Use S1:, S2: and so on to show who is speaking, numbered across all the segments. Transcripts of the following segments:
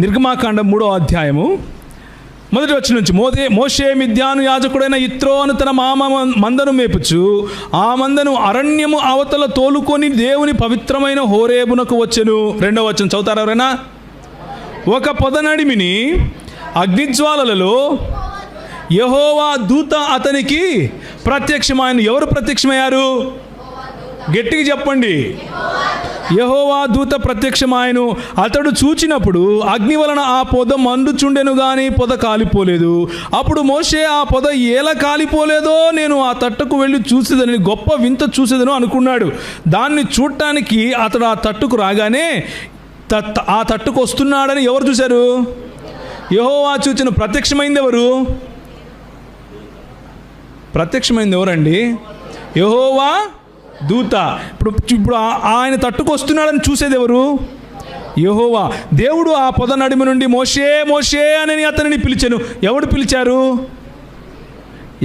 S1: నిర్గమాకాండం 3వ అధ్యాయము 1వ వచనం నుంచి, మోషే మిద్యాను యాజకుడైన యిత్రో అను తన మామ మందను మేపుచు ఆ మందను అరణ్యము అవతల తోలుకొని దేవుని పవిత్రమైన హోరేబునకు వచ్చెను. 2వ వచనం చదువుతారా ఎవరైనా? ఒక పొదనడిమిని అగ్నిజ్వాలలలో యెహోవా దూత అతనికి ప్రత్యక్షమైన. ఎవరు ప్రత్యక్షమయ్యారు? గట్టిగా చెప్పండి. యెహోవా దూత ప్రత్యక్షమాయను. అతడు చూచినప్పుడు అగ్ని వలన ఆ పొద మండుచుండెను గాని పొద కాలిపోలేదు. అప్పుడు మోషే ఆ పొద ఎలా కాలిపోలేదో నేను ఆ తట్టుకు వెళ్ళి చూసేదని, గొప్ప వింత చూసేదను అనుకున్నాడు. దాన్ని చూడటానికి అతడు ఆ తట్టుకు రాగానే ఆ తట్టుకు వస్తున్నాడని ఎవరు చూశారు? యెహోవా చూచిన. ప్రత్యక్షమైంది ఎవరు? ప్రత్యక్షమైంది ఎవరండి? యెహోవా దూత. ఇప్పుడు ఆయన తట్టుకు వస్తున్నాడని చూసేది ఎవరు? యెహోవా. దేవుడు ఆ పొద నడిమి నుండి మోషే మోషే అని అతనిని పిలిచాను. ఎవరు పిలిచారు?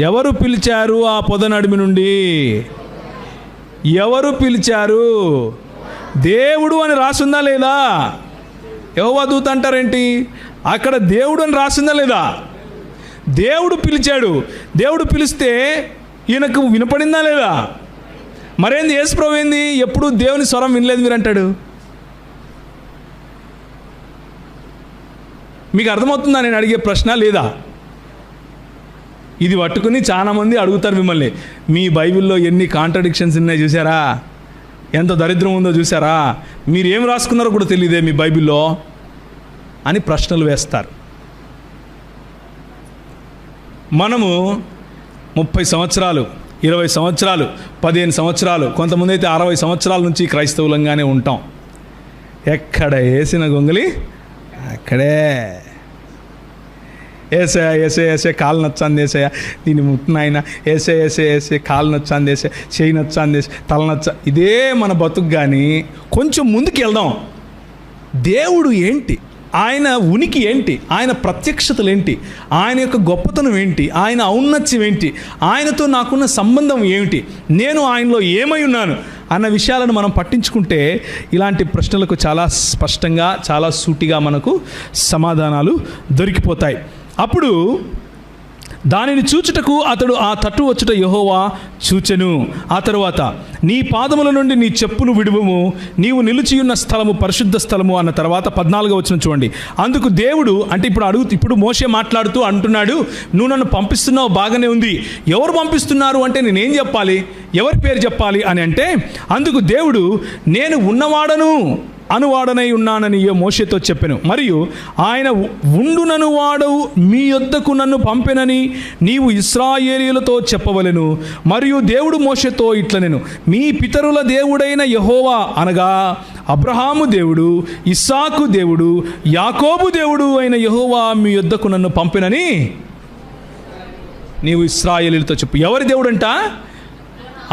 S1: ఎవరు పిలిచారు? ఆ పొద నడిమి నుండి ఎవరు పిలిచారు? దేవుడు అని రాసుందా లేదా? యెహోవా దూత అంటారేంటి? అక్కడ దేవుడు అని రాసిందా లేదా? దేవుడు పిలిచాడు. దేవుడు పిలిస్తే ఈయనకు వినపడిందా లేదా? మరేంది యేసుప్రభు ఏంది? ఎప్పుడు దేవుని స్వరం వినలేదు మీరు అంటాడు. మీకు అర్థమవుతుందా నేను అడిగే ప్రశ్న? లేదా? ఇది పట్టుకుని చాలామంది అడుగుతారు మిమ్మల్ని, మీ బైబిల్లో ఎన్ని కాంట్రడిక్షన్స్ ఉన్నాయి చూసారా, ఎంత దరిద్రం ఉందో చూసారా, మీరు ఏం రాసుకున్నారో కూడా తెలియదే మీ బైబిల్లో అని ప్రశ్నలు వేస్తారు. మనము 30 సంవత్సరాలు, 20 సంవత్సరాలు, 15 సంవత్సరాలు, కొంతమంది అయితే 60 సంవత్సరాల నుంచి క్రైస్తవులంగానే ఉంటాం. ఎక్కడ వేసిన గొంగలి అక్కడే. ఏసే ఏసే ఏసే కాలు నచ్చాంది వేసేయ, దీన్ని ముట్టినాయన ఏసే ఏసే ఏసే కాలు నచ్చాంది వేసే, చేయి నచ్చాంది వేసే, తల నచ్చా. ఇదే మన బతుకు. కానీ కొంచెం ముందుకు వెళ్దాం. దేవుడు ఏంటి? ఆయన ఉనికి ఏంటి? ఆయన ప్రత్యక్షతలు ఏంటి? ఆయన యొక్క గొప్పతనం ఏంటి? ఆయన ఔన్నత్యం ఏంటి? ఆయనతో నాకున్న సంబంధం ఏమిటి? నేను ఆయనలో ఏమై ఉన్నాను అన్న విషయాలను మనం పట్టించుకుంటే ఇలాంటి ప్రశ్నలకు చాలా స్పష్టంగా, చాలా సూటిగా మనకు సమాధానాలు దొరికిపోతాయి. అప్పుడు దానిని చూచుటకు అతడు ఆ తట్టు వచ్చుట యెహోవా చూచెను. ఆ తరువాత, నీ పాదముల నుండి నీ చెప్పులు విడువము, నీవు నిలిచియున్న స్థలము పరిశుద్ధ స్థలము అన్న తర్వాత 14వ వచనం చూడండి. అందుకు దేవుడు, అంటే ఇప్పుడు మోషే మాట్లాడుతూ అంటున్నాడు, నువ్వు నన్ను పంపిస్తున్నావు, బాగానే ఉంది. ఎవరు పంపిస్తున్నారు అంటే నేనేం చెప్పాలి, ఎవరి పేరు చెప్పాలి అని అంటే, అందుకు దేవుడు, నేను ఉన్నవాడను అనువాడనై ఉన్నానని మోషేతో చెప్పెను. మరియు ఆయన ఉండునను వాడవు మీ యొద్దకు నన్ను పంపెనని నీవు ఇశ్రాయేలీయులతో చెప్పవలెను. మరియు దేవుడు మోషేతో ఇట్లనెను, మీ పితరుల దేవుడైన యెహోవా అనగా అబ్రహాము దేవుడు, ఇస్సాకు దేవుడు, యాకోబు దేవుడు అయిన యెహోవా మీ యొద్దకు నన్ను పంపెనని నీవు ఇశ్రాయేలీయులతో చెప్పు. ఎవరి దేవుడంట?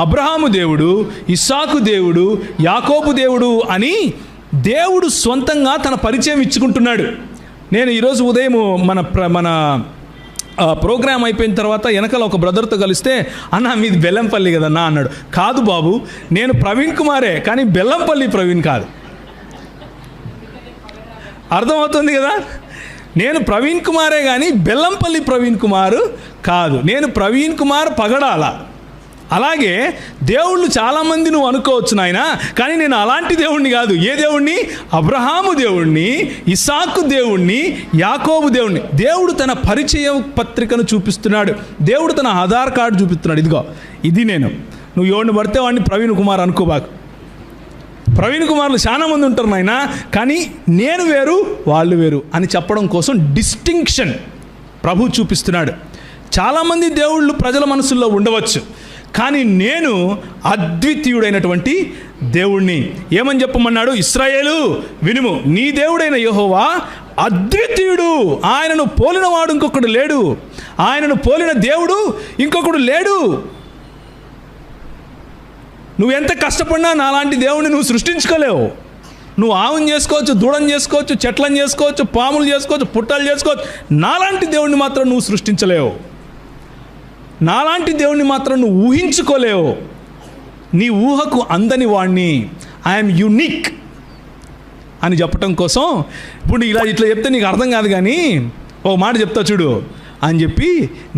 S1: అబ్రహాము దేవుడు, ఇస్సాకు దేవుడు, యాకోబు దేవుడు అని దేవుడు సొంతంగా తన పరిచయం ఇచ్చుకుంటున్నాడు. నేను ఈరోజు ఉదయం మన ప్రోగ్రామ్ అయిపోయిన తర్వాత వెనకాల ఒక బ్రదర్తో కలిస్తే, అన్న మీది బెల్లంపల్లి కదన్నా అన్నాడు. కాదు బాబు, నేను ప్రవీణ్ కుమారే, కానీ బెల్లంపల్లి ప్రవీణ్ కాదు. అర్థమవుతుంది కదా? నేను ప్రవీణ్ కుమారే కానీ బెల్లంపల్లి ప్రవీణ్ కుమారు కాదు. నేను ప్రవీణ్ కుమార్ పగడాల. అలాగే దేవుళ్ళు చాలామంది నువ్వు అనుకోవచ్చు నాయన, కానీ నేను అలాంటి దేవుణ్ణి కాదు. ఏ దేవుణ్ణి? అబ్రహాము దేవుణ్ణి, ఇస్సాకు దేవుణ్ణి, యాకోబు దేవుణ్ణి. దేవుడు తన పరిచయ పత్రికను చూపిస్తున్నాడు. దేవుడు తన ఆధార్ కార్డు చూపిస్తున్నాడు. ఇదిగో ఇది నేను. నువ్వు ఎవరిని పడితే వాడిని ప్రవీణ్ కుమార్ అనుకోబాకు. ప్రవీణ్ కుమార్లు చాలా మంది ఉంటారు నాయన, కానీ నేను వేరు వాళ్ళు వేరు అని చెప్పడం కోసం డిస్టింక్షన్ ప్రభు చూపిస్తున్నాడు. చాలామంది దేవుళ్ళు ప్రజల మనసుల్లో ఉండవచ్చు, కానీ నేను అద్వితీయుడైనటువంటి దేవుణ్ణి. ఏమని చెప్పమన్నాడు? ఇశ్రాయేలు వినుము, నీ దేవుడైన యెహోవా అద్వితీయుడు, ఆయనను పోలినవాడు ఇంకొకడు లేడు, ఆయనను పోలిన దేవుడు ఇంకొకడు లేడు. నువ్వెంత కష్టపడినా నాలాంటి దేవుడిని నువ్వు సృష్టించుకోలేవు. నువ్వు ఆవుని చేసుకోవచ్చు, దూడని చేసుకోవచ్చు, చెట్లను చేసుకోవచ్చు, పాములు చేసుకోవచ్చు, పుట్టలు చేసుకోవచ్చు. నాలాంటి దేవుడిని మాత్రం నువ్వు సృష్టించలేవు. నాలాంటి దేవుణ్ణి మాత్రం నువ్వు ఊహించుకోలేవు. నీ ఊహకు అందని వాణ్ణి. I'm unique. అని చెప్పటం కోసం ఇప్పుడు ఇట్లా చెప్తే నీకు అర్థం కాదు, కానీ ఒక మాట చెప్తా చూడు అని చెప్పి,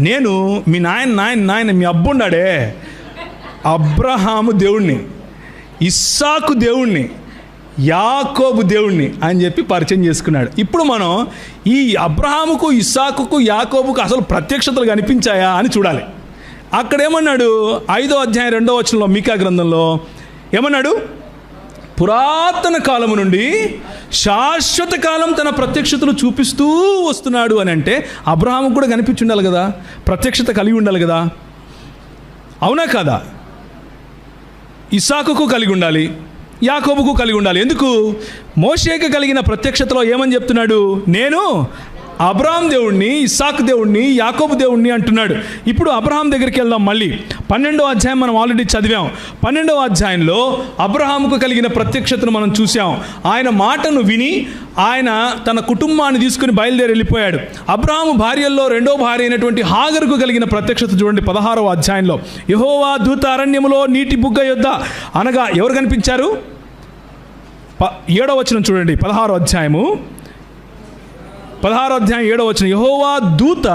S1: నేను మీ నాయన మీ అబ్బున్నాడే అబ్రహాము దేవుణ్ణి, ఇస్సాకు దేవుణ్ణి, యాకోబు దేవుణ్ణి అని చెప్పి పరిచయం చేసుకున్నాడు. ఇప్పుడు మనం ఈ అబ్రహాముకు, ఇస్సాకుకు, యాకోబుకు అసలు ప్రత్యక్షతలు కనిపించాయా అని చూడాలి. అక్కడేమన్నాడు 5వ అధ్యాయం 2వ వచనంలో మీకా గ్రంథంలో ఏమన్నాడు? పురాతన కాలము నుండి శాశ్వత కాలం తన ప్రత్యక్షతలు చూపిస్తూ వస్తున్నాడు అని అంటే అబ్రహాముకు కూడా కనిపించి ఉండాలి కదా, ప్రత్యక్షత కలిగి ఉండాలి కదా, అవునా కాదా? ఇస్సాకుకు కలిగి ఉండాలి, యాకోబుకు కలిగి ఉండాలి. ఎందుకు? మోషేకు కలిగిన ప్రత్యక్షతలో ఏమని చెప్తున్నాడు? నేను అబ్రహాం దేవుణ్ణి, ఇస్సాకు దేవుణ్ణి, యాకోబు దేవుణ్ణి అంటున్నాడు. ఇప్పుడు అబ్రహాం దగ్గరికి వెళ్దాం. మళ్ళీ 12వ అధ్యాయం మనం ఆల్రెడీ చదివాం. 12వ అధ్యాయంలో అబ్రహాముకు కలిగిన ప్రత్యక్షతను మనం చూసాం. ఆయన మాటను విని ఆయన తన కుటుంబాన్ని తీసుకుని బయలుదేరి వెళ్ళిపోయాడు. అబ్రహాము భార్యల్లో 2వ భార్య అయినటువంటి హాగరుకు కలిగిన ప్రత్యక్షత చూడండి 16వ అధ్యాయంలో. యెహోవా దూత అరణ్యములో నీటి బుగ్గ యొద్ద అనగా ఎవరు కనిపించారు? 7వ వచనం చూడండి, 16వ అధ్యాయం 7వ వచనం. యెహోవా దూత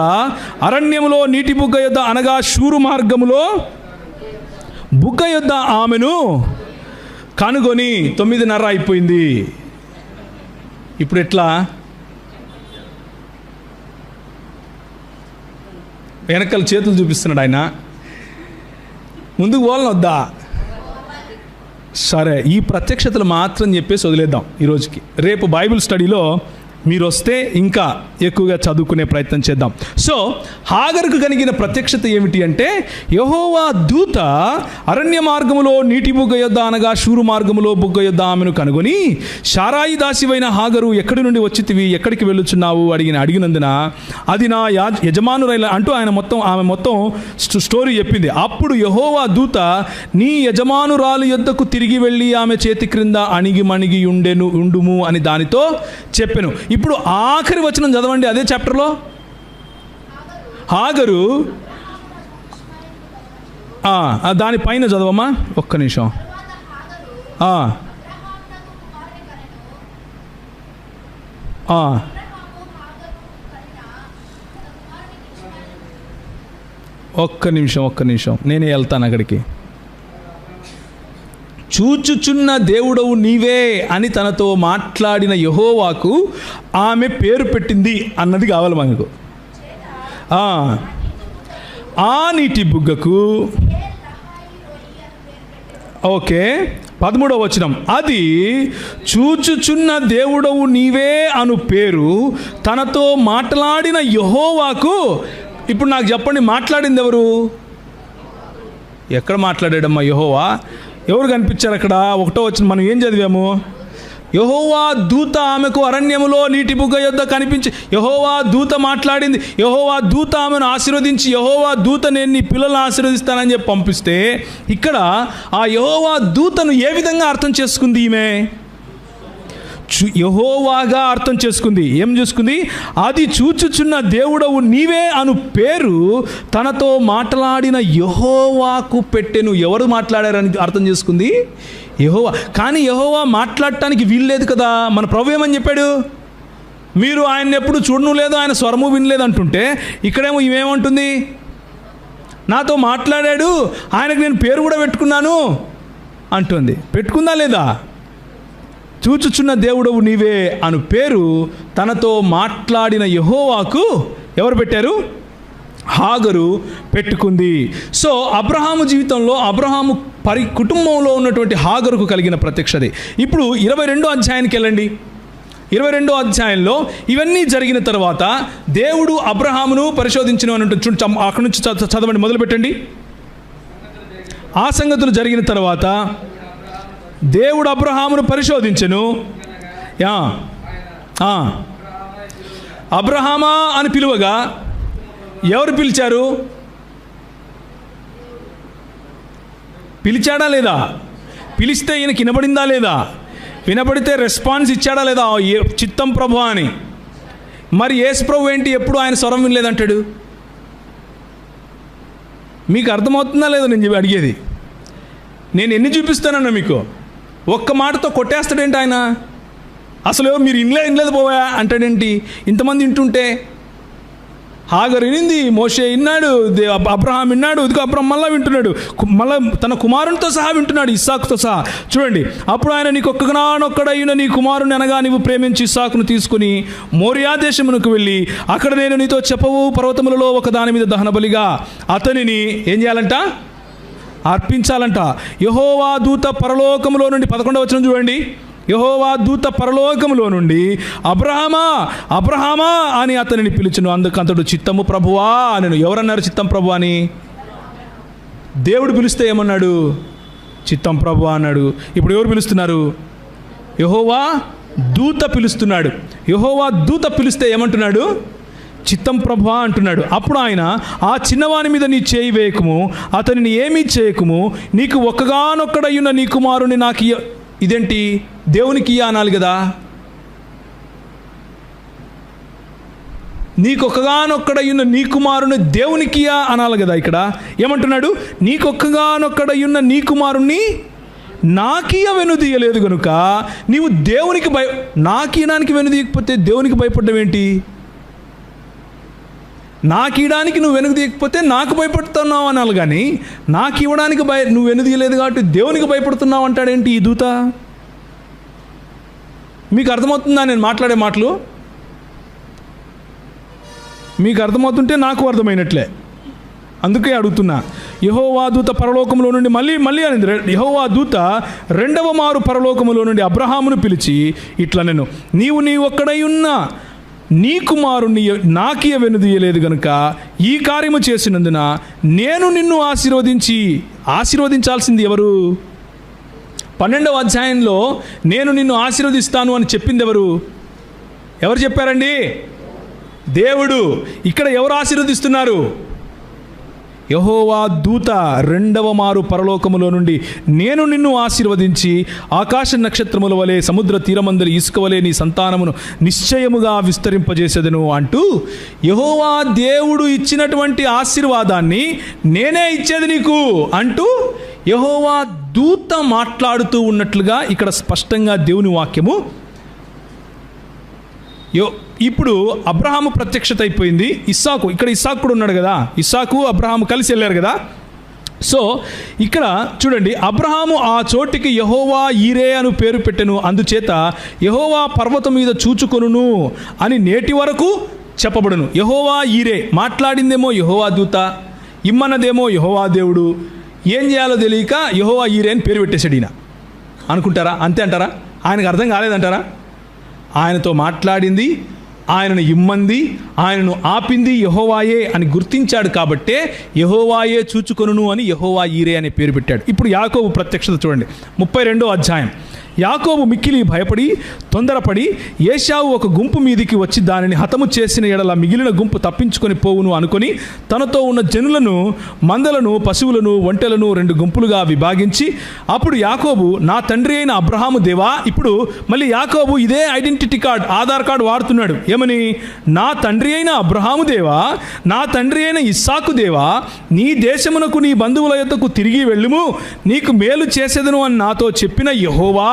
S1: అరణ్యములో నీటి బుగ్గ యొద్ద అనగా శూరు మార్గములో బుగ్గ యొద్ద ఆమెను కనుగొని 9:30 అయిపోయింది. ఇప్పుడు ఎట్లా? వెనకాల చేతులు చూపిస్తున్నాడు ఆయన. ముందుకు పోవాలని వద్దా? సరే, ఈ ప్రత్యక్షతలు మాత్రం చెప్పేసి వదిలేద్దాం ఈరోజుకి. రేపు బైబిల్ స్టడీలో మీరు వస్తే ఇంకా ఎక్కువగా చదువుకునే ప్రయత్నం చేద్దాం. సో హాగరుకు కలిగిన ప్రత్యక్షత ఏమిటి అంటే, యెహోవా దూత అరణ్య మార్గములో నీటి బుగ్గ యొద్ద అనగా శూరు మార్గములో బుగ్గ యొద్ద ఆమెను కనుగొని, శారాయి దాసివైన హాగరు ఎక్కడి నుండి వచ్చితివి, ఎక్కడికి వెళ్ళుచున్నావు అడిగినందున అది నా యజమానురైన అంటూ ఆమె మొత్తం స్టోరీ చెప్పింది. అప్పుడు యెహోవా దూత నీ యజమానురాలు యొద్దకు తిరిగి వెళ్ళి ఆమె చేతి క్రింద అణిగి ఉండుము అని దానితో చెప్పెను. ఇప్పుడు ఆఖరి వచనం చదవండి అదే చాప్టర్లో. హాగరు దానిపైన చదవమ్మా ఒక్క నిమిషం. ఒక్క నిమిషం నేనే వెళ్తాను అక్కడికి. చూచుచున్న దేవుడవు నీవే అని తనతో మాట్లాడిన యెహోవాకు ఆమె పేరు పెట్టింది అన్నది కావాలి మనకు. ఆ నీటి బుగ్గకు ఓకే 13వ వచనం, అది చూచుచున్న దేవుడవు నీవే అను పేరు తనతో మాట్లాడిన యెహోవాకు. ఇప్పుడు నాకు చెప్పండి, మాట్లాడింది ఎవరు? ఎక్కడ మాట్లాడాడమ్మా యెహోవా? ఎవరు కనిపించారు అక్కడ? 1వ వచనం మనం ఏం చదివాము? యెహోవా దూత ఆమెకు అరణ్యములో నీటి బుగ్గ యొద్ద కనిపించి, యెహోవా దూత మాట్లాడింది. యెహోవా దూత ఆమెను ఆశీర్వదించి, యెహోవా దూత నేను నీ పిల్లలను ఆశీర్వదిస్తానని చెప్పి పంపిస్తే, ఇక్కడ ఆ యెహోవా దూతను ఏ విధంగా అర్థం చేసుకుంది ఈమె? యెహోవాగా అర్థం చేసుకుంది. ఏం చేసుకుంది? అది చూచుచున్న దేవుడవు నీవే అను పేరు తనతో మాట్లాడిన యెహోవాకు పెట్టెను. ఎవరు మాట్లాడారని అర్థం చేసుకుంది? యెహోవా. కానీ యెహోవా మాట్లాడటానికి వీల్లేదు కదా. మన ప్రభు ఏమని చెప్పాడు? మీరు ఆయన ఎప్పుడు చూడను లేదు, ఆయన స్వరము వినలేదు అంటుంటే, ఇక్కడేమో ఇవేమంటుంది? నాతో మాట్లాడాడు, ఆయనకు నేను పేరు కూడా పెట్టుకున్నాను అంటుంది. పెట్టుకుందా లేదా? చూచుచున్న దేవుడవు నీవే అను పేరు తనతో మాట్లాడిన యెహోవాకు ఎవరు పెట్టారు? హాగరు పెట్టుకుంది. సో అబ్రహాము జీవితంలో అబ్రహాము కుటుంబంలో ఉన్నటువంటి హాగరుకు కలిగిన ప్రత్యక్షత. ఇప్పుడు 22వ అధ్యాయానికి వెళ్ళండి. 22వ అధ్యాయంలో ఇవన్నీ జరిగిన తర్వాత దేవుడు అబ్రహామును పరిశోధించిన అని ఉంటుంది. చూడండి, అక్కడి నుంచి చదవండి, మొదలు పెట్టండి. ఆ సంగతులు జరిగిన తర్వాత దేవుడు అబ్రహామును పరిశోధించెను. అబ్రహామా అని పిలువగా ఎవరు పిలిచారు? పిలిచాడా లేదా? పిలిస్తే ఈయనకి వినబడిందా లేదా? వినబడితే రెస్పాన్స్ ఇచ్చాడా లేదా? చిత్తం ప్రభు అని. మరి యేసు ప్రభు ఏంటి ఎప్పుడు ఆయన స్వరం వినలేదంటాడు? మీకు అర్థమవుతుందా లేదా నేను అడిగేది? నేను ఎన్ని చూపిస్తానన్నా మీకు ఒక్క మాటతో కొట్టేస్తాడేంటి ఆయన? అసలు మీరు ఇనలేదు పోవా అంటాడేంటి? ఇంతమంది వింటుంటే హాగర్ వినింది, మోషే విన్నాడు, అబ్రహాం విన్నాడు, ఇదిగో అబ్రహాం మళ్ళీ వింటున్నాడు, మళ్ళీ తన కుమారునితో సహా వింటున్నాడు, ఇస్సాకుతో సహా. చూడండి, అప్పుడు ఆయన నీకు ఒక్కగానొక్కడైన నీ కుమారుని అనగా నీవు ప్రేమించి ఇస్సాకును తీసుకుని మోరియా దేశమునకు వెళ్ళి అక్కడ నేను నీతో చెప్పవు పర్వతములలో ఒక దాని మీద దహన బలిగా అతనిని ఏం చేయాలంట? అర్పించాలంట. యెహోవా దూత పరలోకములో నుండి 11వ వచనం చూడండి. యెహోవా దూత పరలోకములో నుండి అబ్రహామా అబ్రహామా అని అతనిని పిలుచును. అందుకంతడు చిత్తము ప్రభువా అని. ఎవరన్నారు చిత్తం ప్రభు అని? దేవుడు పిలిస్తే ఏమన్నాడు? చిత్తం ప్రభువా అన్నాడు. ఇప్పుడు ఎవరు పిలుస్తున్నారు? యెహోవా దూత పిలుస్తున్నాడు. యెహోవా దూత పిలిస్తే ఏమంటున్నాడు? చిత్తం ప్రభువా అంటున్నాడు. అప్పుడు ఆయన, ఆ చిన్నవాని మీద నీ చేయి వేయకము, అతనిని ఏమీ చేయకము, నీకు ఒక్కగానొక్కడయ్యున్న నీ కుమారుని నాకు ఇదేంటి? దేవునికి అనాలి కదా. నీకొక్కగానొక్కడయ్యున్న నీ కుమారుని దేవునికి అనాలి కదా. ఇక్కడ ఏమంటున్నాడు? నీకొక్కగానొక్కడయ్యున్న నీ కుమారుణ్ణి నాకియ వెనుదీయలేదు కనుక నీవు దేవునికి నాకీయడానికి వెనుదీయకపోతే దేవునికి భయపడ్డం ఏంటి? నాకు ఇవ్వడానికి నువ్వు వెనుక తీయకపోతే నాకు భయపడుతున్నావు అనాలి, కానీ నాకు ఇవ్వడానికి నువ్వు వెనుదీయలేదు కాబట్టి దేవునికి భయపడుతున్నావు అంటాడేంటి ఈ దూత? మీకు అర్థమవుతుందా నేను మాట్లాడే మాటలు? మీకు అర్థమవుతుంటే నాకు అర్థమైనట్లే, అందుకే అడుగుతున్నా. యెహోవా దూత పరలోకములో నుండి మళ్ళీ అనేది. యెహోవా దూత రెండవ మారు పరలోకములో నుండి అబ్రహామును పిలిచి ఇట్లా, నేను నీ ఒక్కడై ఉన్న నీ కుమారుణ్ణి నాకియ వెనుదీయలేదు కనుక ఈ కార్యము చేసినందున నేను నిన్ను ఆశీర్వదించాల్సింది ఎవరు? 12వ అధ్యాయంలో నేను నిన్ను ఆశీర్వదిస్తాను అని చెప్పింది ఎవరు చెప్పారండి? దేవుడు. ఇక్కడ ఎవరు ఆశీర్వదిస్తున్నారు? యెహోవా దూత రెండవ మారు పరలోకములో నుండి నేను నిన్ను ఆశీర్వదించి ఆకాశ నక్షత్రముల వలె సముద్ర తీరమందలి ఇసుక వలె నీ సంతానమును నిశ్చయముగా విస్తరింపజేసేదను అంటూ యెహోవా దేవుడు ఇచ్చినటువంటి ఆశీర్వాదాన్ని నేనే ఇచ్చేది నీకు అంటూ యెహోవా దూత మాట్లాడుతూ ఉన్నట్లుగా ఇక్కడ స్పష్టంగా దేవుని వాక్యము. ఇప్పుడు అబ్రహాము ప్రత్యక్షత అయిపోయింది. ఇక్కడ ఇస్సాకు కూడా ఉన్నాడు కదా. ఇస్సాకు అబ్రహాము కలిసి వెళ్ళారు కదా. సో ఇక్కడ చూడండి, అబ్రహాము ఆ చోటికి యెహోవా ఈరే అని పేరు పెట్టెను. అందుచేత యెహోవా పర్వతం మీద చూచుకొనును అని నేటి వరకు చెప్పబడును. యెహోవా ఈరే మాట్లాడిందేమో యెహోవా దూత, ఇమ్మన్నదేమో యెహోవా దేవుడు. ఏం చేయాలో తెలియక యెహోవా ఈరే అని పేరు పెట్టేశాడు ఈయన అనుకుంటారా? అంతే అంటారా? ఆయనకు అర్థం కాలేదంటారా? ఆయనతో మాట్లాడింది, ఆయనను ఇమ్మంది, ఆయనను ఆపింది యెహోవాయే అని గుర్తించాడు కాబట్టే యెహోవాయే చూచుకొనును అని యెహోవా ఈరే అనే పేరు పెట్టాడు. ఇప్పుడు యాకోబు ప్రత్యక్షత చూడండి, 32వ అధ్యాయం. యాకోబు మిక్కిలి భయపడి తొందరపడి ఏశావు ఒక గుంపు మీదికి వచ్చి దానిని హతము చేసిన ఎడల మిగిలిన గుంపు తప్పించుకొని పోవును అనుకొని తనతో ఉన్న జనులను, మందలను, పశువులను, ఒంటెలను 2 గుంపులుగా విభాగించి అప్పుడు యాకోబు, నా తండ్రి అయిన అబ్రహాము దేవా. ఇప్పుడు మళ్ళీ యాకోబు ఇదే ఐడెంటిటీ కార్డ్, ఆధార్ కార్డు వాడుతున్నాడు. ఏమని? నా తండ్రి అయిన అబ్రహాము దేవా, నా తండ్రి అయిన ఇస్సాకు దేవా, నీ దేశమునకు నీ బంధువుల యొద్దకు తిరిగి వెళ్ళుము, నీకు మేలు చేసేదను అని నాతో చెప్పిన యెహోవా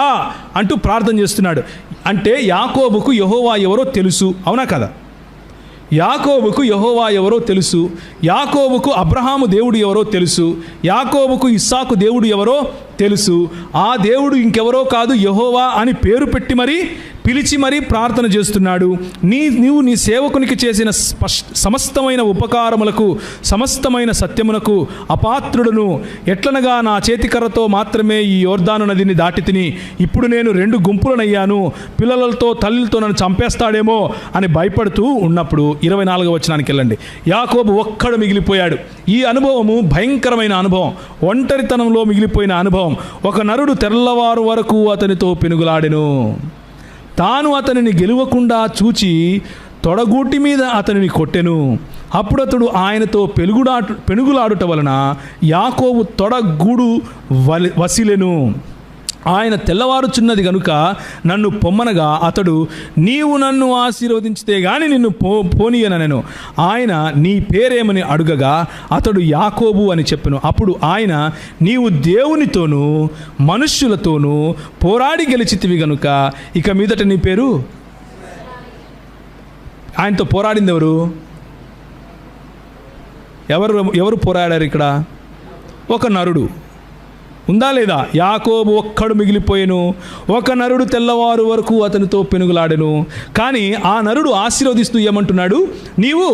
S1: అంటూ ప్రార్థన చేస్తున్నాడు. అంటే యాకోబుకు యెహోవా ఎవరో తెలుసు, అవునా కదా? యాకోబుకు యెహోవా ఎవరో తెలుసు. యాకోబుకు అబ్రహాము దేవుడు ఎవరో తెలుసు. యాకోబుకు ఇస్సాకు దేవుడు ఎవరో తెలుసు. ఆ దేవుడు ఇంకెవరో కాదు, యెహోవా అని పేరు పెట్టి మరీ పిలిచి మరీ ప్రార్థన చేస్తున్నాడు. నీవు నీ సేవకునికి చేసిన సమస్తమైన ఉపకారములకు, సమస్తమైన సత్యమునకు అపాత్రుడును. ఎట్లనగా నా చేతికర్రతో మాత్రమే ఈ యోర్దాను నదిని దాటి తిని ఇప్పుడు నేను 2 గుంపులనయ్యాను, పిల్లలతో తల్లితో నన్ను చంపేస్తాడేమో అని భయపడుతూ ఉన్నప్పుడు 24వ వచనానికి వెళ్ళండి. యాకోబు ఒక్కడు మిగిలిపోయాడు. ఈ అనుభవము భయంకరమైన అనుభవం, ఒంటరితనంలో మిగిలిపోయిన అనుభవం. ఒక నరుడు తెల్లవారు వరకు అతనితో పెనుగులాడెను. తాను అతనిని గెలవకుండా చూచి తొడగూటి మీద అతనిని కొట్టెను. అప్పుడు అతడు ఆయనతో పెనుగులాడుట వలన యాకోబు తొడగూడు వసిలెను. ఆయన తెల్లవారుచున్నది గనుక నన్ను పొమ్మనగా అతడు, నీవు నన్ను ఆశీర్వదించితే గాని నిన్ను పోనీయనెను. ఆయన, నీ పేరేమని అడుగగా అతడు యాకోబు అని చెప్పెను. అప్పుడు ఆయన, నీవు దేవునితోనూ మనుష్యులతోనూ పోరాడి గెలిచితివి గనుక ఇక మీదట నీ పేరు. ఆయనతో పోరాడింది ఎవరు? ఎవరు పోరాడారు ఇక్కడ? ఒక నరుడు. ఉందా లేదా? యాకోబు ఒక్కడు మిగిలిపోయెను. ఒక నరుడు తెల్లవారు వరకు అతనితో పెనుగులాడెను. కానీ ఆ నరుడు ఆశీర్వదిస్తూ ఏమంటున్నాడు? నీవు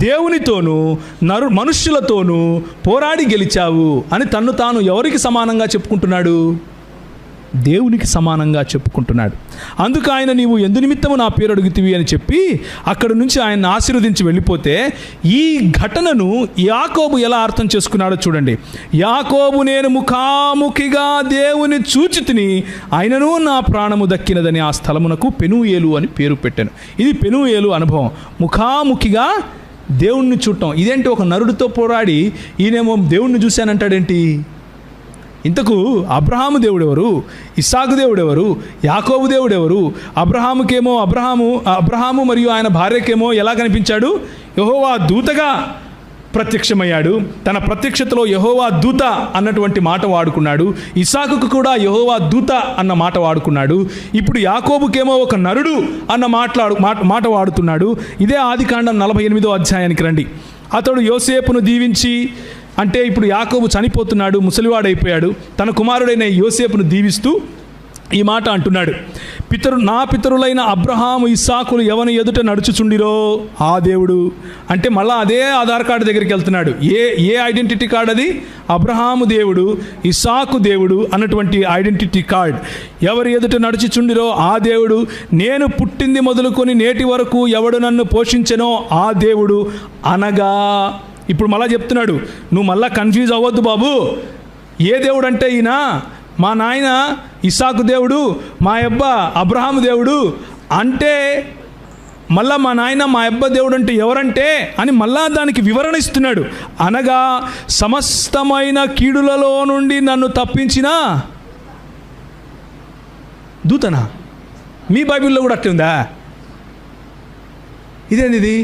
S1: దేవునితోనూ మనుష్యులతోనూ పోరాడి గెలిచావు అని తన్ను తాను ఎవరికి సమానంగా చెప్పుకుంటున్నాడు? దేవునికి సమానంగా చెప్పుకుంటున్నాడు. అందుకు ఆయన, నీవు ఎందు నిమిత్తము నా పేరు అడుగుతివి అని చెప్పి అక్కడి నుంచి ఆయన ఆశీర్వదించి వెళ్ళిపోతే, ఈ ఘటనను యాకోబు ఎలా అర్థం చేసుకున్నాడో చూడండి. యాకోబు, నేను ముఖాముఖిగా దేవుని చూచి తిని ఆయనను నా ప్రాణము దక్కినదని ఆ స్థలమునకు పెనూయేలు అని పేరు పెట్టాను. ఇది పెనూయేలు అనుభవం, ముఖాముఖిగా దేవుణ్ణి చూడటం. ఇదేంటి? ఒక నరుడితో పోరాడి ఈయనేమో దేవుణ్ణి చూశానంటాడేంటి? ఇంతకు అబ్రహాము దేవుడెవరు? ఇస్సాకు దేవుడెవరు? యాకోబు దేవుడెవరు? అబ్రహాము మరియు ఆయన భార్యకేమో ఎలా కనిపించాడు? యెహోవా దూతగా ప్రత్యక్షమయ్యాడు. తన ప్రత్యక్షతలో యెహోవా దూత అన్నటువంటి మాట వాడుకున్నాడు. ఇస్సాకుకు కూడా యెహోవా దూత అన్న మాట వాడుకున్నాడు. ఇప్పుడు యాకోబుకేమో ఒక నరుడు అన్న మాట వాడుతున్నాడు. ఇదే ఆదికాండం 48వ అధ్యాయానికి రండి. అతడు యోసేపును దీవించి, అంటే ఇప్పుడు యాకోబు చనిపోతున్నాడు, ముసలివాడైపోయాడు. తన కుమారుడైన యోసేపును దీవిస్తూ ఈ మాట అంటున్నాడు, నా పితరులైన అబ్రహాము ఇస్సాకులు ఎవని ఎదుట నడుచుచుండిరో ఆ దేవుడు. అంటే మళ్ళీ అదే ఆధార్ కార్డు దగ్గరికి వెళ్తున్నాడు. ఏ ఐడెంటిటీ కార్డు అది? అబ్రహాము దేవుడు, ఇస్సాకు దేవుడు అన్నటువంటి ఐడెంటిటీ కార్డ్. ఎవరి ఎదుట నడుచుచుండిరో ఆ దేవుడు. నేను పుట్టింది మొదలుకొని నేటి వరకు ఎవడు నన్ను పోషించెనో ఆ దేవుడు అనగా. ఇప్పుడు మళ్ళా చెప్తున్నాడు, నువ్వు మళ్ళా కన్ఫ్యూజ్ అవ్వద్దు బాబు. ఏ దేవుడు అంటే ఈయన మా నాయన ఇస్సాకు దేవుడు, మా అబ్బ అబ్రహాము దేవుడు అంటే మళ్ళా మా నాయన మా అబ్బ దేవుడు అంటే ఎవరంటే అని మళ్ళా దానికి వివరణ ఇస్తున్నాడు. అనగా సమస్తమైన కీడులలో నుండి నన్ను తప్పించిన దూతనా? మీ బైబిల్లో కూడా అట్లా ఉందా? ఇదేంది?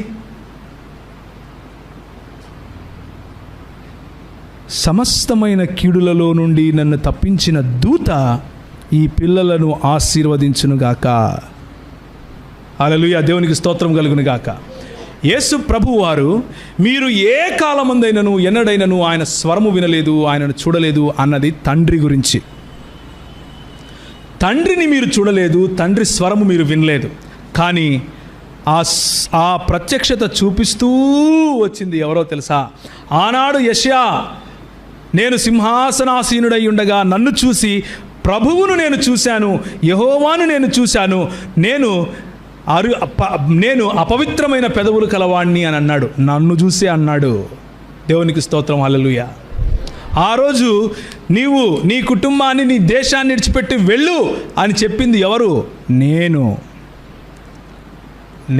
S1: సమస్తమైన కీడులలో నుండి నన్ను తప్పించిన దూత ఈ పిల్లలను ఆశీర్వదించునుగాక. హల్లెలూయా, దేవునికి స్తోత్రం కలుగునుగాక. యేసు ప్రభువారు, మీరు ఏ కాలమందైనను ఎన్నడైనను ఆయన స్వరము వినలేదు, ఆయనను చూడలేదు అన్నది తండ్రి గురించి. తండ్రిని మీరు చూడలేదు, తండ్రి స్వరము మీరు వినలేదు. కానీ ఆ ప్రత్యక్షత చూపిస్తూ వచ్చింది ఎవరో తెలుసా? ఆనాడు యెషయా, నేను సింహాసనాసీనుడై ఉండగా నన్ను చూసి ప్రభువును నేను చూశాను, యెహోవాను నేను చూశాను, నేను అపవిత్రమైన పెదవులు కలవాణ్ణి అని అన్నాడు. నన్ను చూసే అన్నాడు. దేవునికి స్తోత్రం, హల్లెలూయా. ఆ రోజు నీవు నీ కుటుంబాన్ని, నీ దేశాన్ని విడిచిపెట్టి వెళ్ళు అని చెప్పింది ఎవరు?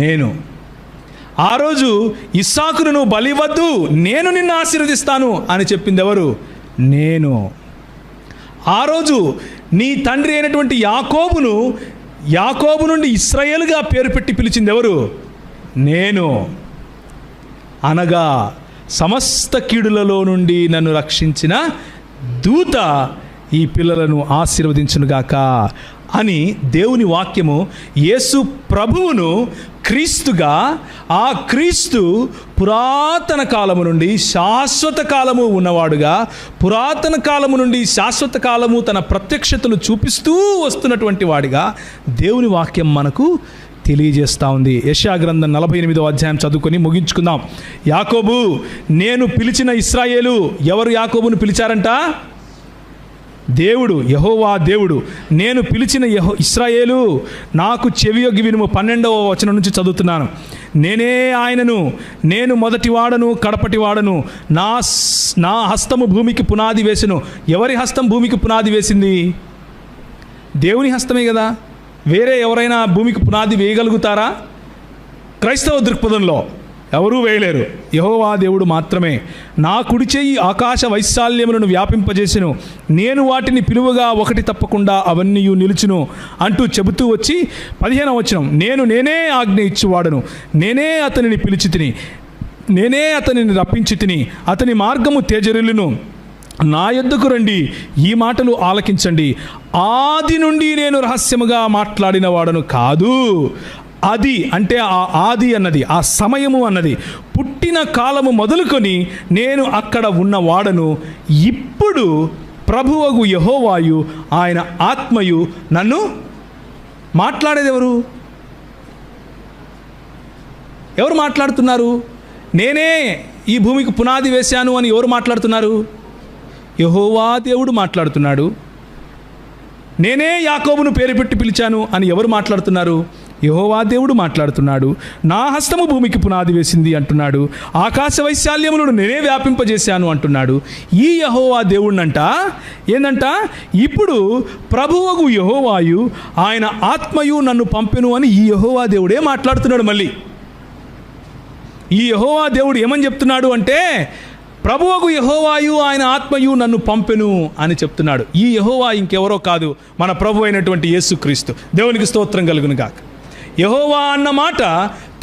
S1: నేను. ఆ రోజు ఇస్సాకును నువ్వు బలివద్దు, నేను నిన్ను ఆశీర్వదిస్తాను అని చెప్పింది ఎవరు? నేను. ఆ రోజు నీ తండ్రి అయినటువంటి యాకోబు నుండి ఇశ్రాయేలుగా పేరు పెట్టి పిలిచింది ఎవరు? నేను. అనగా సమస్త కీడులలో నుండి నన్ను రక్షించిన దూత ఈ పిల్లలను ఆశీర్వదించునుగాక అని దేవుని వాక్యము యేసు ప్రభువును క్రీస్తుగా, ఆ క్రీస్తు పురాతన కాలము నుండి శాశ్వత కాలము ఉన్నవాడుగా, పురాతన కాలము నుండి శాశ్వత కాలము తన ప్రత్యక్షతలు చూపిస్తూ వస్తున్నటువంటి వాడిగా దేవుని వాక్యం మనకు తెలియజేస్తూ ఉంది. యెషయా గ్రంథం 48వ అధ్యాయం చదువుకొని ముగించుకుందాం. యాకోబు, నేను పిలిచిన ఇశ్రాయేలు. ఎవరు యాకోబును పిలిచారంట? దేవుడు, యెహోవా దేవుడు. నేను పిలిచిన ఇశ్రాయేలు, నాకు చెవియొగ్గి వినుము. 12వ వచనం నుంచి చదువుతున్నాను. నేనే ఆయనను, నేను మొదటివాడను కడపటివాడను, నా హస్తము భూమికి పునాది వేసెను. ఎవరి హస్తం భూమికి పునాది వేసింది? దేవుని హస్తమే కదా. వేరే ఎవరైనా భూమికి పునాది వేయగలుగుతారా? క్రైస్తవ దృక్పథంలో ఎవరూ వేయలేరు, యెహోవా దేవుడు మాత్రమే. నా కుడి చెయ్యి ఆకాశ వైశాల్యములను వ్యాపింపజేసెను, నేను వాటిని పిలువగా ఒకటి తప్పకుండా అవన్నీ నిలుచును అంటూ చెబుతూ వచ్చి 15వ వచనం, నేనే ఆజ్ఞ ఇచ్చువాడను, నేనే అతనిని పిలిచి తిని, నేనే అతనిని రప్పించి తిని, అతని మార్గము తేజరిల్లును. నా యొద్దకు రండి, ఈ మాటలు ఆలకించండి. ఆది నుండి నేను రహస్యముగా మాట్లాడిన వాడను కాదు. అది అంటే ఆ ఆది అన్నది, ఆ సమయము అన్నది, పుట్టిన కాలము మొదలుకొని నేను అక్కడ ఉన్నవాడను. ఇప్పుడు ప్రభువగు యెహోవాయు ఆయన ఆత్మయు నన్ను మాట్లాడేది ఎవరు మాట్లాడుతున్నారు? నేనే ఈ భూమికి పునాది వేశాను అని ఎవరు మాట్లాడుతున్నారు? యెహోవా దేవుడు మాట్లాడుతున్నాడు. నేనే యాకోబును పేరు పెట్టి పిలిచాను అని ఎవరు మాట్లాడుతున్నారు? యెహోవా దేవుడు మాట్లాడుతున్నాడు. నా హస్తము భూమికి పునాది వేసింది అంటున్నాడు. ఆకాశ వైశాల్యములను నేనే వ్యాపింపజేశాను అంటున్నాడు. ఈ యెహోవా దేవుడినంట ఏందంట, ఇప్పుడు ప్రభువగు యెహోవాయు ఆయన ఆత్మయు నన్ను పంపెను అని ఈ యెహోవా దేవుడే మాట్లాడుతున్నాడు. మళ్ళీ ఈ యెహోవా దేవుడు ఏమని చెప్తున్నాడు అంటే, ప్రభువగు యెహోవాయు ఆయన ఆత్మయు నన్ను పంపెను అని చెప్తున్నాడు. ఈ యెహోవా ఇంకెవరో కాదు, మన ప్రభు అయినటువంటి యేసుక్రీస్తు. దేవునికి స్తోత్రం కలుగును గాక. యెహోవా అన్న మాట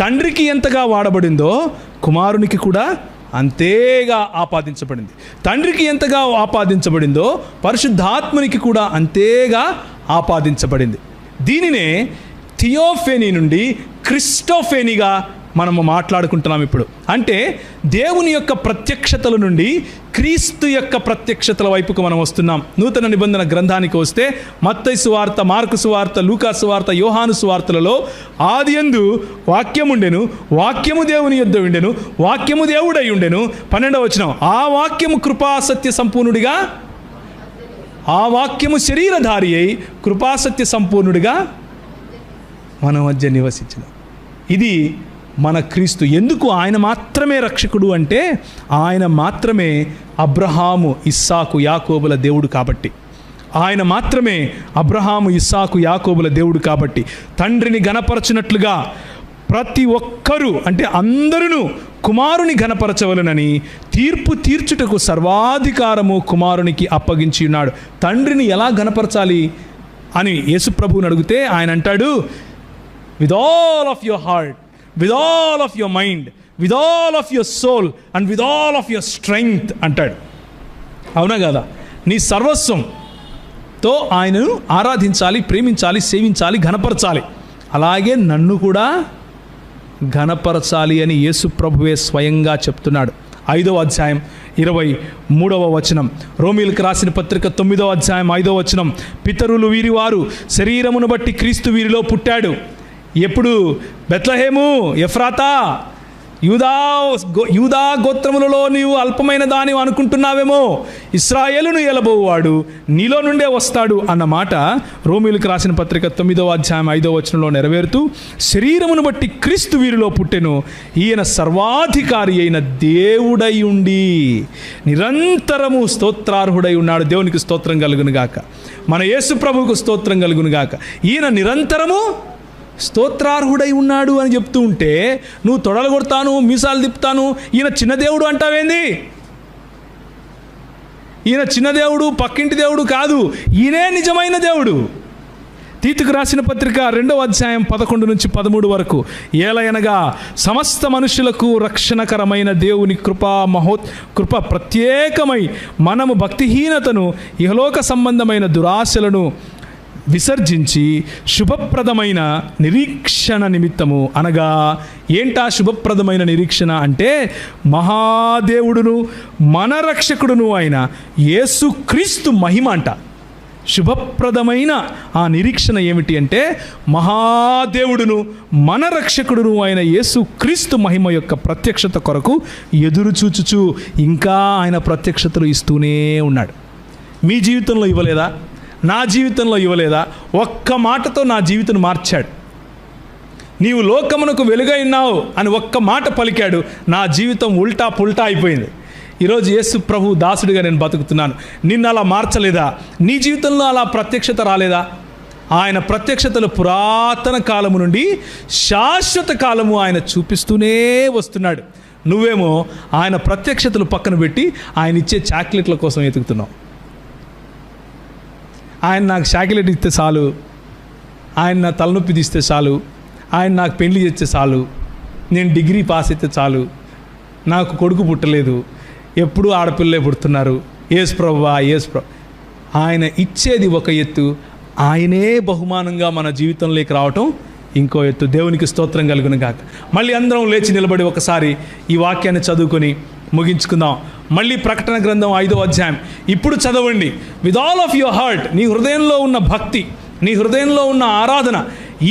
S1: తండ్రికి ఎంతగా వాడబడిందో కుమారునికి కూడా అంతేగా ఆపాదించబడింది. తండ్రికి ఎంతగా ఆపాదించబడిందో పరిశుద్ధాత్మనికి కూడా అంతేగా ఆపాదించబడింది. దీనినే థియోఫెనీ నుండి క్రిస్టోఫెనీగా మనము మాట్లాడుకుంటున్నాం ఇప్పుడు. అంటే దేవుని యొక్క ప్రత్యక్షతల నుండి క్రీస్తు యొక్క ప్రత్యక్షతల వైపుకు మనం వస్తున్నాం. నూతన నిబంధన గ్రంథానికి వస్తే మత్తయి సువార్త, మార్కు సువార్త, లూకా సువార్త, యోహాను సువార్తలలో ఆదియందు వాక్యముండెను, వాక్యము దేవుని యొద్ద ఉండెను, వాక్యము దేవుడై ఉండెను. 12వ వచనం, ఆ వాక్యము కృపాసత్య సంపూర్ణుడిగా, ఆ వాక్యము శరీరధారి అయి కృపాసత్య సంపూర్ణుడిగా మన మధ్య నివసించిన. ఇది మన క్రీస్తు. ఎందుకు ఆయన మాత్రమే రక్షకుడు అంటే, ఆయన మాత్రమే అబ్రహాము, ఇస్సాకు, యాకోబుల దేవుడు కాబట్టి. ఆయన మాత్రమే అబ్రహాము, ఇస్సాకు, యాకోబుల దేవుడు కాబట్టి తండ్రిని గణపరచినట్లుగా ప్రతి ఒక్కరూ అంటే అందరూ కుమారుని ఘనపరచవలనని తీర్పు తీర్చుటకు సర్వాధికారము కుమారునికి అప్పగించి ఉన్నాడు. తండ్రిని ఎలా ఘనపరచాలి అని యేసుప్రభువుని అడిగితే ఆయన అంటాడు, with all of your heart, with all of your mind, with all of your soul and with all of your strength అంటాడు. అవునా కదా? నీ సర్వస్వంతో ఆయనను ఆరాధించాలి, ప్రేమించాలి, సేవించాలి, ఘనపరచాలి. అలాగే నన్ను కూడా ఘనపరచాలి అని యేసు ప్రభువే స్వయంగా చెప్తున్నాడు. 5వ అధ్యాయం 23వ వచనం, రోమీయులకు రాసిన పత్రిక 9వ అధ్యాయం 5వ వచనం, పితరులు వీరివారు శరీరమును బట్టి క్రీస్తు వీరిలో పుట్టాడు. ఎప్పుడు? బెత్లెహేము, ఎఫ్రాతా, యూదా గోత్రములలో నీవు అల్పమైన దాని అనుకుంటున్నావేమో, ఇశ్రాయేలును ఏలబోవాడు నీలో నుండే వస్తాడు అన్న మాట రోమీయులకు రాసిన పత్రిక 9వ అధ్యాయం 5వ వచనంలో నెరవేరుతూ, శరీరమును బట్టి క్రీస్తు వీరిలో పుట్టెను, ఈయన సర్వాధికారి అయిన దేవుడై ఉండి నిరంతరము స్తోత్రార్హుడై ఉన్నాడు. దేవునికి స్తోత్రం కలుగును గాక. మన యేసు ప్రభువుకు స్తోత్రం కలుగును గాక. ఈయన నిరంతరము స్తోత్రార్హుడై ఉన్నాడు అని చెప్తూ ఉంటే నువ్వు తొడలు కొడతాను, మీసాలు తిప్పుతాను, ఈయన చిన్న దేవుడు అంటావేంది? ఈయన చిన్న దేవుడు, పక్కింటి దేవుడు కాదు, ఈయనే నిజమైన దేవుడు. తీతుకు రాసిన పత్రిక 2వ అధ్యాయం 11 నుంచి 13 వరకు, ఏలయనగా సమస్త మనుషులకు రక్షణకరమైన దేవుని కృప ప్రత్యేకమై మనము భక్తిహీనతను, ఇహలోక సంబంధమైన దురాశలను విసర్జించి శుభప్రదమైన నిరీక్షణ నిమిత్తము, అనగా ఏంటా శుభప్రదమైన నిరీక్షణ అంటే, మహాదేవుడును మన రక్షకుడును అయిన యేసుక్రీస్తు మహిమ అంట. శుభప్రదమైన ఆ నిరీక్షణ ఏమిటి అంటే, మహాదేవుడును మన రక్షకుడును అయిన యేసుక్రీస్తు మహిమ యొక్క ప్రత్యక్షత కొరకు ఎదురు చూచుచు ఇంకా ఆయన ప్రత్యక్షతలు ఇస్తూనే ఉన్నాడు. మీ జీవితంలో ఇవ్వలేదా? నా జీవితంలో ఇవ్వలేదా? ఒక్క మాటతో నా జీవితం మార్చాడు. నీవు లోకమునకు వెలుగై ఉన్నావు అని ఒక్క మాట పలికాడు, నా జీవితం ఉల్టా పుల్టా అయిపోయింది. ఈరోజు యేసు ప్రభు దాసుడిగా నేను బతుకుతున్నాను. నిన్ను అలా మార్చలేదా? నీ జీవితంలో అలా ప్రత్యక్షత రాలేదా? ఆయన ప్రత్యక్షతలు పురాతన కాలము నుండి శాశ్వత కాలము ఆయన చూపిస్తూనే వస్తున్నాడు. నువ్వేమో ఆయన ప్రత్యక్షతలు పక్కన పెట్టి ఆయన ఇచ్చే చాక్లెట్ల కోసం వెతుకుతున్నావు. ఆయన నాకు చాక్లెట్ ఇస్తే చాలు, ఆయన నా తలనొప్పి తీస్తే చాలు, ఆయన నాకు పెళ్లి చేస్తే చాలు, నేను డిగ్రీ పాస్ అయితే చాలు, నాకు కొడుకు పుట్టలేదు, ఎప్పుడూ ఆడపిల్లలే పుడుతున్నారు, యేసు ప్రభువా యేసు ప్రభు. ఆయన ఇచ్చేది ఒక ఎత్తు, ఆయనే బహుమానంగా మన జీవితంలోకి రావటం ఇంకో ఎత్తు. దేవునికి స్తోత్రం కలుగును గాక. మళ్ళీ అందరం లేచి నిలబడి ఒకసారి ఈ వాక్యాన్ని చదువుకొని ముగించుకుందాం. మళ్ళీ ప్రకటన గ్రంథం 5వ అధ్యాయం ఇప్పుడు చదవండి. With all of your heart, నీ హృదయంలో ఉన్న భక్తి, నీ హృదయంలో ఉన్న ఆరాధన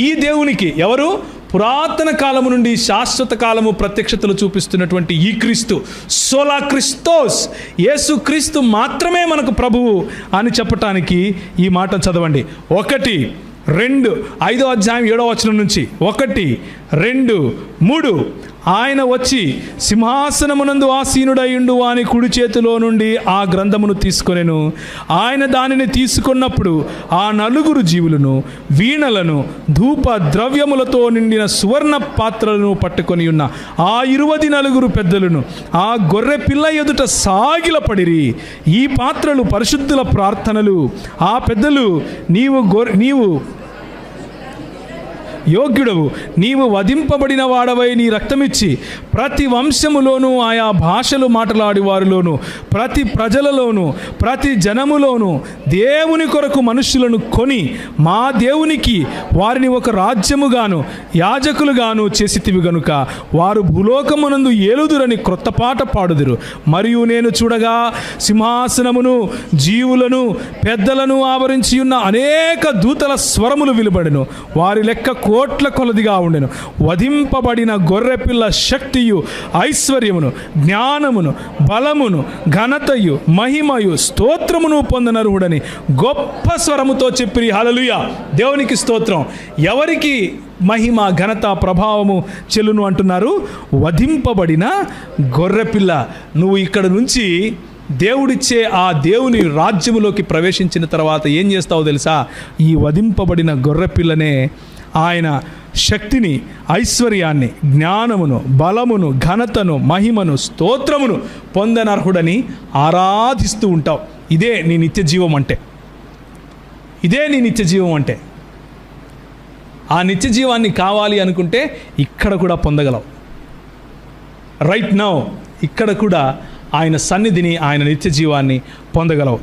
S1: ఈ దేవునికి, ఎవరు? పురాతన కాలము నుండి శాశ్వత కాలము ప్రత్యక్షతలు చూపిస్తున్నటువంటి ఈ క్రీస్తు, సోలా క్రిస్తోస్, యేసు క్రీస్తు మాత్రమే మనకు ప్రభువు అని చెప్పటానికి ఈ మాట చదవండి. 1, 2, 5వ అధ్యాయం 7వ వచనం నుంచి 1, 2, 3. ఆయన వచ్చి సింహాసనమునందు ఆసీనుడయుండు వాని కుడి చేతిలో నుండి ఆ గ్రంథమును తీసుకొనెను. ఆయన దానిని తీసుకున్నప్పుడు ఆ 4 జీవులను వీణలను ధూప ద్రవ్యములతో నిండిన సువర్ణ పాత్రలను పట్టుకొని ఉన్న ఆ 24 పెద్దలను ఆ గొర్రె పిల్ల ఎదుట సాగిలపడిరి. ఈ పాత్రలు పరిశుద్ధుల ప్రార్థనలు. ఆ పెద్దలు, నీవు యోగ్యుడవు, నీవు వధింపబడిన వాడవై నీ రక్తమిచ్చి ప్రతి వంశములోనూ ఆయా భాషలు మాట్లాడి వారిలోను ప్రతి ప్రజలలోను ప్రతి జనములోను దేవుని కొరకు మనుష్యులను కొని మా దేవునికి వారిని ఒక రాజ్యముగాను యాజకులుగాను చేసితివి గనుక వారు భూలోకమునందు ఏలుదురని క్రొత్త పాట పాడుదురు. మరియు నేను చూడగా సింహాసనమును జీవులను పెద్దలను ఆవరించి ఉన్న అనేక దూతల స్వరములు విలువడెను. వారి లెక్క కోట్ల కొలదిగా ఉండెను. వధింపబడిన గొర్రెపిల్ల శక్తియు ఐశ్వర్యమును జ్ఞానమును బలమును ఘనతయు మహిమయు స్తోత్రమును పొందనరుడని గొప్ప స్వరముతో చెప్పిరి. హల్లెలూయా, దేవునికి స్తోత్రం. ఎవరికి మహిమ ఘనత ప్రభావము చెల్లును అంటున్నారు? వధింపబడిన గొర్రెపిల్ల. నువ్వు ఇక్కడ నుంచి దేవుడిచ్చే ఆ దేవుని రాజ్యములోకి ప్రవేశించిన తర్వాత ఏం చేస్తావో తెలుసా? ఈ వధింపబడిన గొర్రెపిల్లనే ఆయన శక్తిని, ఐశ్వర్యాన్ని, జ్ఞానమును, బలమును, ఘనతను, మహిమను, స్తోత్రమును పొందనర్హుడని ఆరాధిస్తూ ఉంటావు. ఇదే నీ నిత్య జీవం అంటే. ఇదే నీ నిత్య జీవం అంటే. ఆ నిత్య జీవాన్ని కావాలి అనుకుంటే ఇక్కడ కూడా పొందగలవు. రైట్ నౌ ఇక్కడ కూడా ఆయన సన్నిధిని, ఆయన నిత్య జీవాన్ని పొందగలవు.